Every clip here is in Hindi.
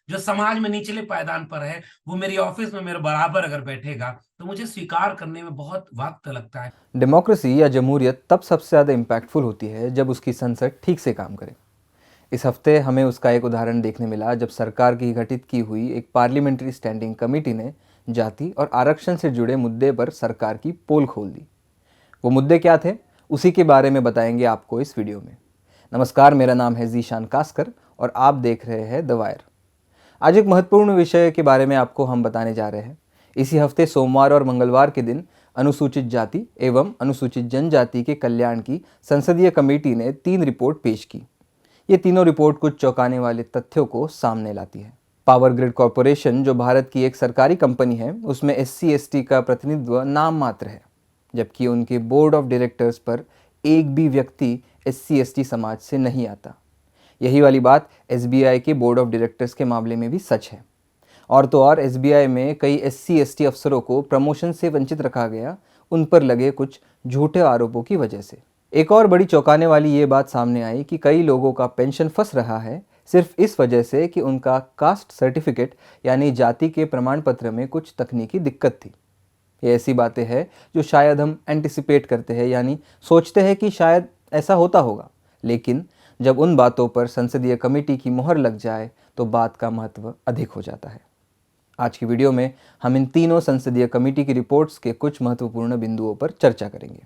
जो समाज में निचले पायदान पर है, वो मेरी ऑफिस में मेरे बराबर अगर बैठेगा तो मुझे स्वीकार करने में बहुत वक्त लगता है। डेमोक्रेसी या जमहूरियत तब सबसे ज़्यादा इम्पैक्टफुल होती है जब उसकी संसद ठीक से काम करे। इस हफ्ते हमें उसका एक उदाहरण देखने मिला जब सरकार की गठित की हुई एक पार्लियामेंट्री स्टैंडिंग कमेटी ने जाति और आरक्षण से जुड़े मुद्दे पर सरकार की पोल खोल दी। वो मुद्दे क्या थे, उसी के बारे में बताएंगे आपको इस वीडियो में। नमस्कार, मेरा नाम है जीशान कास्कर और आप देख रहे हैं द वायर। आज एक महत्वपूर्ण विषय के बारे में आपको हम बताने जा रहे हैं। इसी हफ्ते सोमवार और मंगलवार के दिन अनुसूचित जाति एवं अनुसूचित जनजाति के कल्याण की संसदीय कमेटी ने 3 रिपोर्ट पेश की। ये तीनों रिपोर्ट कुछ चौंकाने वाले तथ्यों को सामने लाती है। पावर ग्रिड कॉरपोरेशन, जो भारत की एक सरकारी कंपनी है, उसमें SC/ST का प्रतिनिधित्व नाम मात्र है, जबकि उनके बोर्ड ऑफ डायरेक्टर्स पर एक भी व्यक्ति SC/ST समाज से नहीं आता। यही वाली बात SBI के बोर्ड ऑफ डायरेक्टर्स के मामले में भी सच है। और तो और SBI में कई SC/ST अफसरों को प्रमोशन से वंचित रखा गया, उन पर लगे कुछ झूठे आरोपों की वजह से। एक और बड़ी चौंकाने वाली ये बात सामने आई कि कई लोगों का पेंशन फंस रहा है सिर्फ इस वजह से कि उनका कास्ट सर्टिफिकेट यानी जाति के प्रमाण पत्र में कुछ तकनीकी दिक्कत थी। ये ऐसी बातें हैं जो शायद हम एंटिसिपेट करते हैं, यानी सोचते हैं कि शायद ऐसा होता होगा, लेकिन जब उन बातों पर संसदीय कमेटी की मोहर लग जाए तो बात का महत्व अधिक हो जाता है। आज की वीडियो में हम इन तीनों संसदीय कमेटी की रिपोर्ट्स के कुछ महत्वपूर्ण बिंदुओं पर चर्चा करेंगे।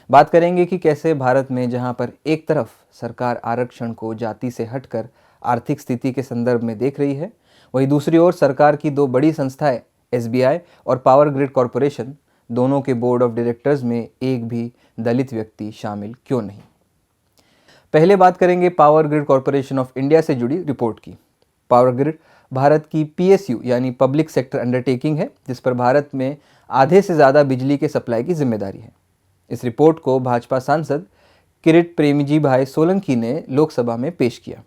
बात करेंगे कि कैसे भारत में, जहां पर एक तरफ सरकार आरक्षण को जाति से हटकर आर्थिक स्थिति के संदर्भ में देख रही है, वहीं दूसरी ओर सरकार की 2 बड़ी संस्थाएं SBI और पावर ग्रिड कॉरपोरेशन, दोनों के बोर्ड ऑफ डायरेक्टर्स में एक भी दलित व्यक्ति शामिल क्यों नहीं। पहले बात करेंगे power grid corporation of India से जुड़ी रिपोर्ट की। पावर ग्रिड भारत की PSU यानी पब्लिक सेक्टर अंडरटेकिंग है, जिस पर भारत में आधे से ज़्यादा बिजली के सप्लाई की जिम्मेदारी है। इस रिपोर्ट को भाजपा सांसद किरीट प्रेमजी भाई सोलंकी ने लोकसभा में पेश किया।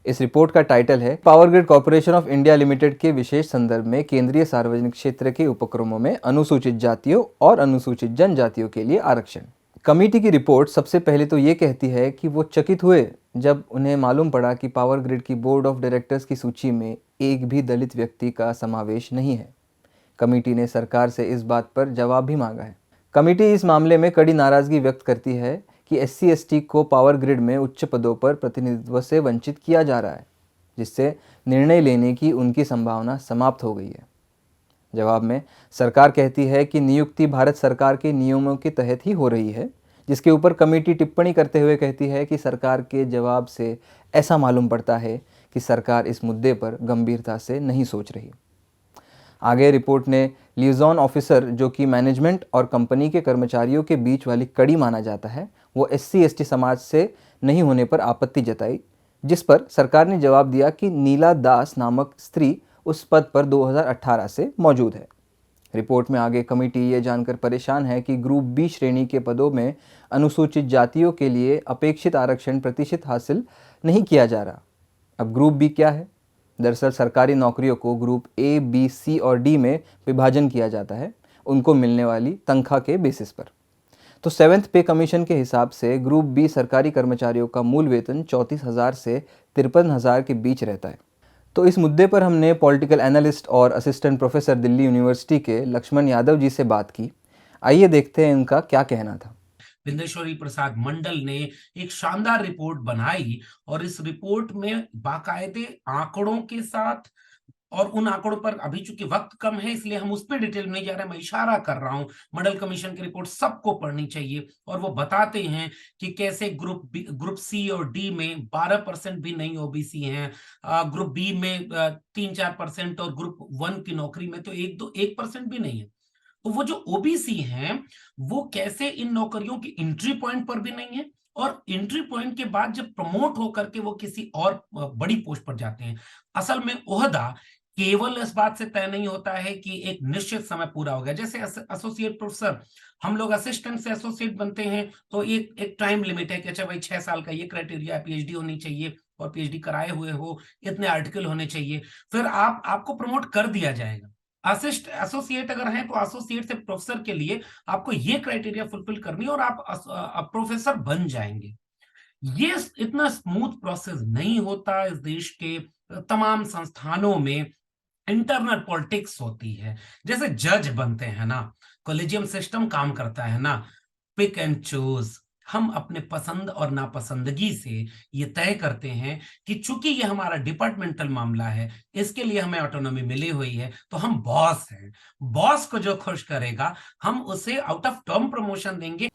इस रिपोर्ट का टाइटल है power grid corporation of India limited के विशेष संदर्भ में केंद्रीय सार्वजनिक क्षेत्र के उपक्रमों में अनुसूचित जातियों और अनुसूचित जनजातियों के लिए आरक्षण। कमेटी की रिपोर्ट सबसे पहले तो ये कहती है कि वो चकित हुए जब उन्हें मालूम पड़ा कि पावर ग्रिड की बोर्ड ऑफ डायरेक्टर्स की सूची में एक भी दलित व्यक्ति का समावेश नहीं है। कमेटी ने सरकार से इस बात पर जवाब भी मांगा है। कमेटी इस मामले में कड़ी नाराजगी व्यक्त करती है कि SC/ST को पावर ग्रिड में उच्च पदों पर प्रतिनिधित्व से वंचित किया जा रहा है, जिससे निर्णय लेने की उनकी संभावना समाप्त हो गई है। जवाब में सरकार कहती है कि नियुक्ति भारत सरकार के नियमों के तहत ही हो रही है, जिसके ऊपर कमेटी टिप्पणी करते हुए कहती है कि सरकार के जवाब से ऐसा मालूम पड़ता है कि सरकार इस मुद्दे पर गंभीरता से नहीं सोच रही। आगे रिपोर्ट ने लिएजॉन ऑफिसर, जो कि मैनेजमेंट और कंपनी के कर्मचारियों के बीच वाली कड़ी माना जाता है, वो SC/ST समाज से नहीं होने पर आपत्ति जताई, जिस पर सरकार ने जवाब दिया कि नीला दास नामक स्त्री उस पद पर 2018 से मौजूद है। रिपोर्ट में आगे कमेटी ये जानकर परेशान है कि ग्रुप B श्रेणी के पदों में अनुसूचित जातियों के लिए अपेक्षित आरक्षण प्रतिशत हासिल नहीं किया जा रहा। अब ग्रुप B क्या है? दरअसल सरकारी नौकरियों को ग्रुप A, B, C और D में विभाजन किया जाता है, उनको मिलने वाली तनख्वाह के बेसिस पर। तो 7th पे कमीशन के हिसाब से ग्रुप B सरकारी कर्मचारियों का मूल वेतन 34,000 से 53,000 के बीच रहता है। तो इस मुद्दे पर हमने पॉलिटिकल एनालिस्ट और असिस्टेंट प्रोफेसर दिल्ली यूनिवर्सिटी के लक्ष्मण यादव जी से बात की। आइए देखते हैं इनका क्या कहना था। विंदेश्वरी प्रसाद मंडल ने एक शानदार रिपोर्ट बनाई और इस रिपोर्ट में बाकायदे आंकड़ों के साथ, और उन आंकड़ों पर अभी चूंकि वक्त कम है इसलिए हम उस पर डिटेल में नहीं जा रहे, मैं इशारा कर रहा हूं। मंडल कमीशन की रिपोर्ट सबको पढ़नी चाहिए और वो बताते हैं कि कैसे ग्रुप C और D में 12% भी नहीं OBC हैं, ग्रुप B में 3-4% और ग्रुप 1 की नौकरी में तो 1% भी नहीं है। तो वो जो OBC हैं वो कैसे इन नौकरियों की एंट्री पॉइंट पर भी नहीं है, और एंट्री पॉइंट के बाद जब प्रमोट होकर के वो किसी और बड़ी पोस्ट पर जाते हैं। असल में ओहदा केवल इस बात से तय नहीं होता है कि एक निश्चित समय पूरा हो गया, जैसे एसोसिएट प्रोफेसर, हम लोग असिस्टेंट से एसोसिएट बनते हैं तो एक टाइम लिमिट है कि अच्छा भाई 6 साल का ये क्राइटेरिया है, PhD होनी चाहिए और PhD कराए हुए हो, इतने आर्टिकल होने चाहिए, फिर आपको प्रमोट कर दिया जाएगा। एसोसिएट अगर हैं तो एसोसिएट से प्रोफेसर के लिए आपको ये क्राइटेरिया फुलफिल करनी है और आप प्रोफेसर बन जाएंगे। ये इतना स्मूथ प्रोसेस नहीं होता। इस देश के तमाम संस्थानों में इंटरनल पॉलिटिक्स होती है। जैसे जज बनते हैं ना, कॉलेजियम सिस्टम काम करता है ना, पिक एंड चूज। हम अपने पसंद और नापसंदगी से ये तय करते हैं कि चूंकि ये हमारा डिपार्टमेंटल मामला है, इसके लिए हमें ऑटोनॉमी मिली हुई है, तो हम बॉस हैं। बॉस को जो खुश करेगा हम उसे आउट ऑफ टर्म प्रमोशन देंगे।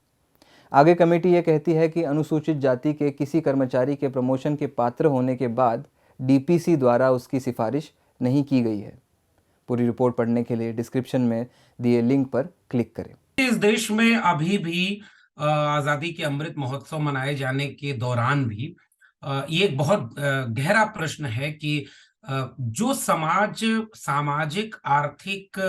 आगे कमेटी ये कहती है कि अनुसूचित जाति के किसी कर्मचारी के प्रमोशन के पात्र होने के बाद डीपीसी द्वारा उसकी सिफारिश नहीं की गई है। पूरी रिपोर्ट पढ़ने के लिए डिस्क्रिप्शन में दिए लिंक पर क्लिक करें। इस देश में अभी भी आजादी के अमृत महोत्सव मनाए जाने के दौरान भी ये एक बहुत गहरा प्रश्न है कि जो समाज सामाजिक आर्थिक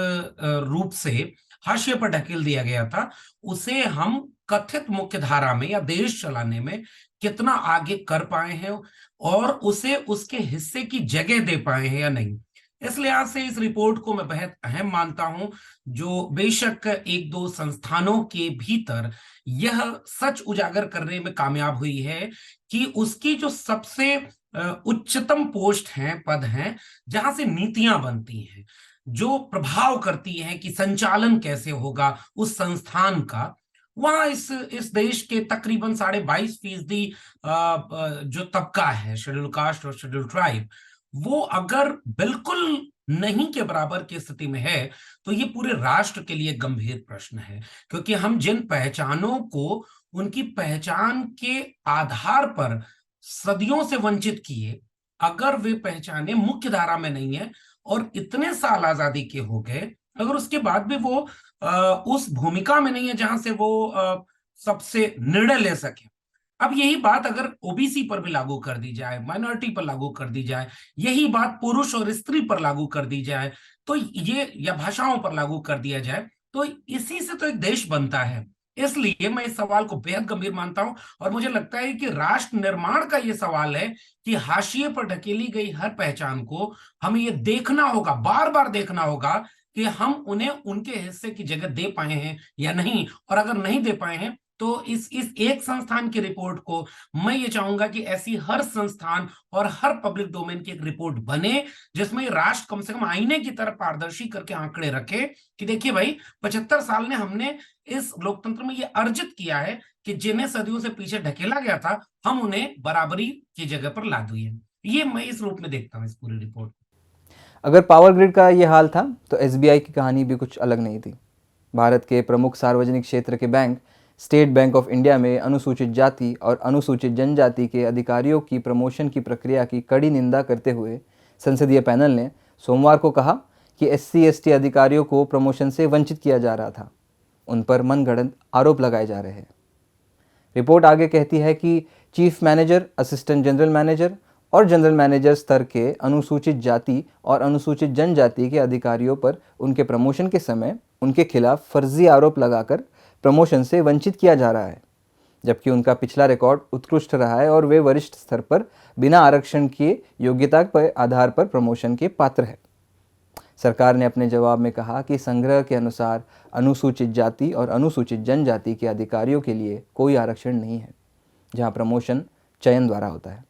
रूप से हाशिए पर ढकेल दिया गया था, उसे हम कथित मुख्य धारा में या देश चलाने में कितना आगे कर पाए हैं और उसे उसके हिस्से की जगह दे पाए हैं या नहीं। इस लिहाज से इस रिपोर्ट को मैं बेहद अहम मानता हूं, जो बेशक एक दो संस्थानों के भीतर यह सच उजागर करने में कामयाब हुई है कि उसकी जो सबसे उच्चतम पोस्ट हैं, पद हैं, जहां से नीतियां बनती हैं, जो प्रभाव करती हैं कि संचालन कैसे होगा उस संस्थान का, वहां इस देश के तकरीबन 22.5% जो तबका है, शेड्यूल कास्ट और शेड्यूल ट्राइब, वो अगर बिल्कुल नहीं के बराबर की स्थिति में है, तो ये पूरे राष्ट्र के लिए गंभीर प्रश्न है। क्योंकि हम जिन पहचानों को उनकी पहचान के आधार पर सदियों से वंचित किए, अगर वे पहचाने मुख्य धारा में नहीं है और इतने साल आजादी के हो गए, अगर उसके बाद भी वो उस भूमिका में नहीं है जहां से वो सबसे निर्णय ले सके। अब यही बात अगर ओबीसी पर भी लागू कर दी जाए, माइनॉरिटी पर लागू कर दी जाए, यही बात पुरुष और स्त्री पर लागू कर दी जाए, तो ये, या भाषाओं पर लागू कर दिया जाए, तो इसी से तो एक देश बनता है। इसलिए मैं इस सवाल को बेहद गंभीर मानता हूं और मुझे लगता है कि राष्ट्र निर्माण का ये सवाल है कि हाशिए पर ढकेली गई हर पहचान को हमें ये देखना होगा, बार बार देखना होगा कि हम उन्हें उनके हिस्से की जगह दे पाए हैं या नहीं। और अगर नहीं दे पाए हैं तो इस एक संस्थान की रिपोर्ट को मैं ये चाहूंगा कि ऐसी हर संस्थान और हर पब्लिक डोमेन की एक रिपोर्ट बने, जिसमें राष्ट्र कम से कम आईने की तरफ पारदर्शी करके आंकड़े रखे कि देखिए भाई, 75 साल ने हमने इस लोकतंत्र में ये अर्जित किया है कि जिन्हें सदियों से पीछे ढकेला गया था, हम उन्हें बराबरी की जगह पर ला दिए। ये मैं इस रूप में देखता हूँ इस पूरी रिपोर्ट। अगर पावर ग्रिड का ये हाल था तो एसबीआई की कहानी भी कुछ अलग नहीं थी। भारत के प्रमुख सार्वजनिक क्षेत्र के bank state bank of India में अनुसूचित जाति और अनुसूचित जनजाति के अधिकारियों की प्रमोशन की प्रक्रिया की कड़ी निंदा करते हुए संसदीय पैनल ने सोमवार को कहा कि एससी/एसटी अधिकारियों को प्रमोशन से वंचित किया जा रहा था। उन पर मनगढ़ंत आरोप लगाए जा रहे हैं। रिपोर्ट आगे कहती है कि chief manager, assistant general manager और जनरल मैनेजर स्तर के अनुसूचित जाति और अनुसूचित जनजाति के अधिकारियों पर उनके प्रमोशन के समय उनके खिलाफ फर्जी आरोप लगाकर प्रमोशन से वंचित किया जा रहा है, जबकि उनका पिछला रिकॉर्ड उत्कृष्ट रहा है और वे वरिष्ठ स्तर पर बिना आरक्षण के योग्यता के आधार पर प्रमोशन के पात्र हैं। सरकार ने अपने जवाब में कहा कि संग्रह के अनुसार अनुसूचित जाति और अनुसूचित जनजाति के अधिकारियों के लिए कोई आरक्षण नहीं है, जहां प्रमोशन चयन द्वारा होता है।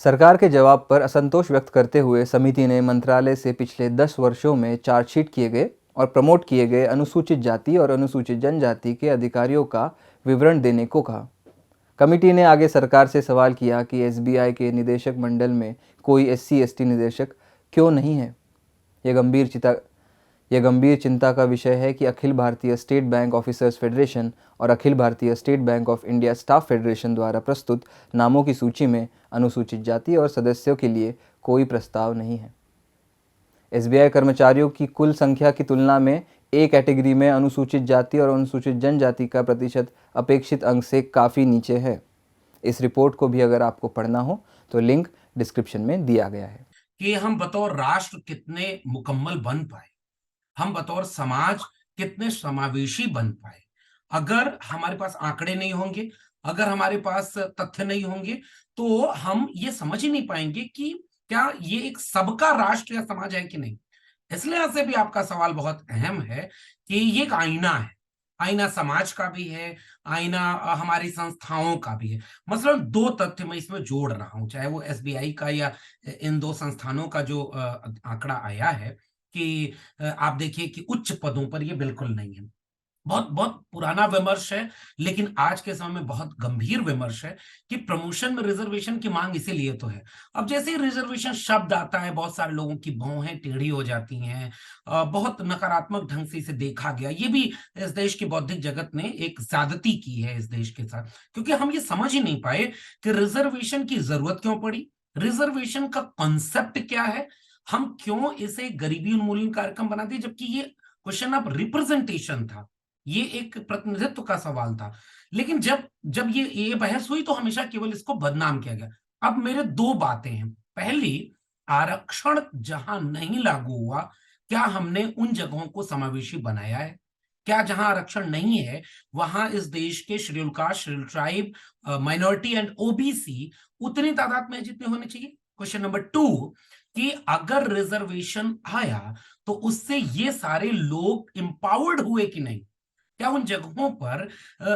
सरकार के जवाब पर असंतोष व्यक्त करते हुए समिति ने मंत्रालय से पिछले 10 वर्षों में चार्जशीट किए गए और प्रमोट किए गए अनुसूचित जाति और अनुसूचित जनजाति के अधिकारियों का विवरण देने को कहा। कमेटी ने आगे सरकार से सवाल किया कि एसबीआई के निदेशक मंडल में कोई एससी/एसटी निदेशक क्यों नहीं है। यह गंभीर चिंता का विषय है कि Akhil Bharatiya state bank officers federation और Akhil Bharatiya state bank of India staff federation द्वारा प्रस्तुत नामों की सूची में अनुसूचित जाति और सदस्यों के लिए कोई प्रस्ताव नहीं है। एसबीआई कर्मचारियों की कुल संख्या की तुलना में ए कैटेगरी में अनुसूचित जाति और अनुसूचित जनजाति का प्रतिशत अपेक्षित अंक से काफ़ी नीचे है। इस रिपोर्ट को भी अगर आपको पढ़ना हो तो लिंक डिस्क्रिप्शन में दिया गया है। कि हम बतौर राष्ट्र कितने मुकम्मल बन पाए, हम बतौर समाज कितने समावेशी बन पाए। अगर हमारे पास आंकड़े नहीं होंगे, अगर हमारे पास तथ्य नहीं होंगे, तो हम ये समझ ही नहीं पाएंगे कि क्या ये एक सबका राष्ट्र या समाज है कि नहीं। इसलिए से भी आपका सवाल बहुत अहम है कि ये एक आईना है। आईना समाज का भी है, आईना हमारी संस्थाओं का भी है। मसलन दो तथ्य मैं इसमें जोड़ रहा हूं, चाहे वो एसबीआई का या इन दो संस्थानों का जो आंकड़ा आया है कि आप देखिए कि उच्च पदों पर ये बिल्कुल नहीं है। बहुत बहुत पुराना विमर्श है, लेकिन आज के समय में बहुत गंभीर विमर्श है कि प्रमोशन में रिजर्वेशन की मांग इसीलिए तो है। अब जैसे ही रिजर्वेशन शब्द आता है, बहुत सारे लोगों की भौहें टेढ़ी हो जाती हैं। बहुत नकारात्मक ढंग से इसे देखा गया। ये भी इस देश की बौद्धिक जगत ने एक ज्यादती की है इस देश के साथ, क्योंकि हम ये समझ ही नहीं पाए कि रिजर्वेशन की जरूरत क्यों पड़ी, रिजर्वेशन का कॉन्सेप्ट क्या है, हम क्यों इसे गरीबी उन्मूलन कार्यक्रम बना दिए, जबकि ये क्वेश्चन ऑफ रिप्रेजेंटेशन था, ये एक प्रतिनिधित्व का सवाल था। लेकिन जब जब ये बहस हुई तो हमेशा केवल इसको बदनाम किया गया। अब मेरे दो बातें हैं। पहली, आरक्षण जहां नहीं लागू हुआ, क्या हमने उन जगहों को समावेशी बनाया है? क्या जहां आरक्षण नहीं है वहां इस देश के schedule caste, schedule tribe, minority and OBC उतनी तादाद में जितने होने चाहिए? क्वेश्चन नंबर टू, कि अगर रिजर्वेशन आया तो उससे ये सारे लोग इंपावर्ड हुए कि नहीं? क्या उन जगहों पर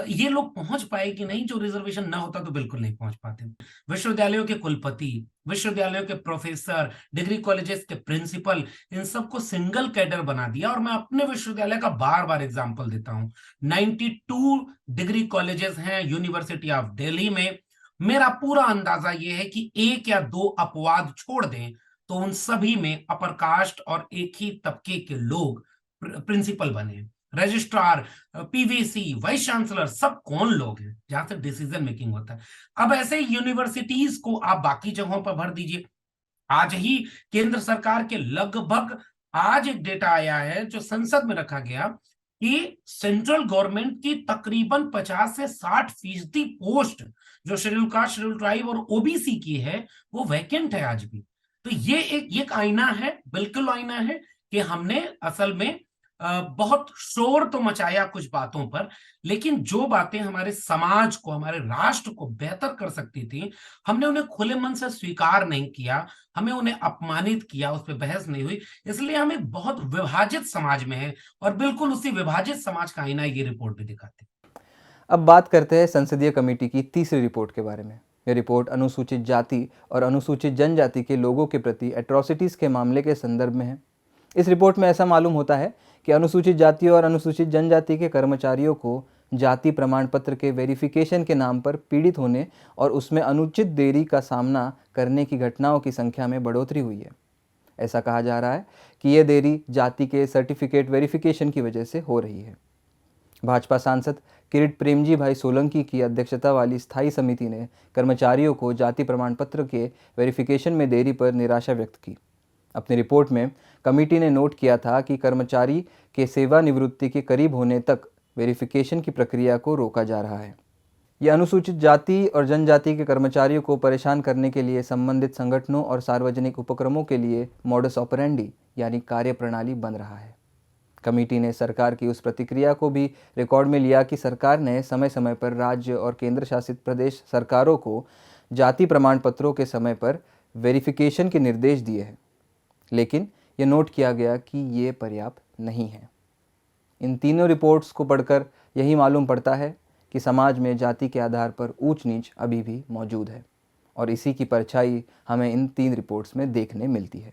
ये लोग पहुंच पाए कि नहीं जो रिजर्वेशन ना होता तो बिल्कुल नहीं पहुंच पाते? विश्वविद्यालयों के कुलपति, विश्वविद्यालयों के प्रोफेसर, डिग्री कॉलेजेस के प्रिंसिपल, इन सबको सिंगल कैडर बना दिया। और मैं अपने विश्वविद्यालय का बार बार एग्जाम्पल देता हूं। 92 डिग्री कॉलेजेस हैं यूनिवर्सिटी ऑफ दिल्ली में। मेरा पूरा अंदाजा ये है कि एक या दो अपवाद छोड़ दें तो उन सभी में अपर कास्ट और एक ही तबके के लोग प्रिंसिपल बने। रजिस्ट्रार, पीवीसी, वाइस चांसलर, सब कौन लोग हैं जहां से डिसीजन मेकिंग होता है? अब ऐसे यूनिवर्सिटीज को आप बाकी जगहों पर भर दीजिए। आज ही केंद्र सरकार के लगभग, आज एक डेटा आया है जो संसद में रखा गया कि सेंट्रल गवर्नमेंट की तकरीबन 50 से 60% पोस्ट जो शेड्यूल कास्ट, शेड्यूल ट्राइब और ओबीसी की है वो वैकेंट है आज भी। तो ये एक आईना है, बिल्कुल आईना है कि हमने असल में बहुत शोर तो मचाया कुछ बातों पर, लेकिन जो बातें हमारे समाज को, हमारे राष्ट्र को बेहतर कर सकती थी, हमने उन्हें खुले मन से स्वीकार नहीं किया, हमें उन्हें अपमानित किया, उस पर बहस नहीं हुई। इसलिए हम एक बहुत विभाजित समाज में हैं और बिल्कुल उसी विभाजित समाज का आईना ये रिपोर्ट भी दिखाती। अब बात करते हैं संसदीय कमेटी की तीसरी रिपोर्ट के बारे में। यह रिपोर्ट अनुसूचित जाति और अनुसूचित जनजाति के लोगों के प्रति एट्रोसिटीज़ के मामले के संदर्भ में है। इस रिपोर्ट में ऐसा मालूम होता है कि अनुसूचित जाति और अनुसूचित जनजाति के कर्मचारियों को जाति प्रमाण पत्र के वेरिफिकेशन के नाम पर पीड़ित होने और उसमें अनुचित देरी का सामना करने की घटनाओं की संख्या में बढ़ोतरी हुई है। ऐसा कहा जा रहा है कि यह देरी जाति के सर्टिफिकेट वेरिफिकेशन की वजह से हो रही है। भाजपा सांसद किरीट प्रेमजी भाई सोलंकी की अध्यक्षता वाली स्थायी समिति ने कर्मचारियों को जाति प्रमाण पत्र के वेरिफिकेशन में देरी पर निराशा व्यक्त की। अपनी रिपोर्ट में कमेटी ने नोट किया था कि कर्मचारी के सेवानिवृत्ति के करीब होने तक वेरिफिकेशन की प्रक्रिया को रोका जा रहा है। यह अनुसूचित जाति और जनजाति के कर्मचारियों को परेशान करने के लिए संबंधित संगठनों और सार्वजनिक उपक्रमों के लिए मॉडस ऑपरेंडी यानी कार्यप्रणाली बन रहा है। कमेटी ने सरकार की उस प्रतिक्रिया को भी रिकॉर्ड में लिया कि सरकार ने समय समय पर राज्य और केंद्र शासित प्रदेश सरकारों को जाति प्रमाण पत्रों के समय पर वेरिफिकेशन के निर्देश दिए हैं, लेकिन यह नोट किया गया कि ये पर्याप्त नहीं है। इन तीनों रिपोर्ट्स को पढ़कर यही मालूम पड़ता है कि समाज में जाति के आधार पर ऊंच नीच अभी भी मौजूद है और इसी की परछाई हमें इन तीन रिपोर्ट्स में देखने मिलती है।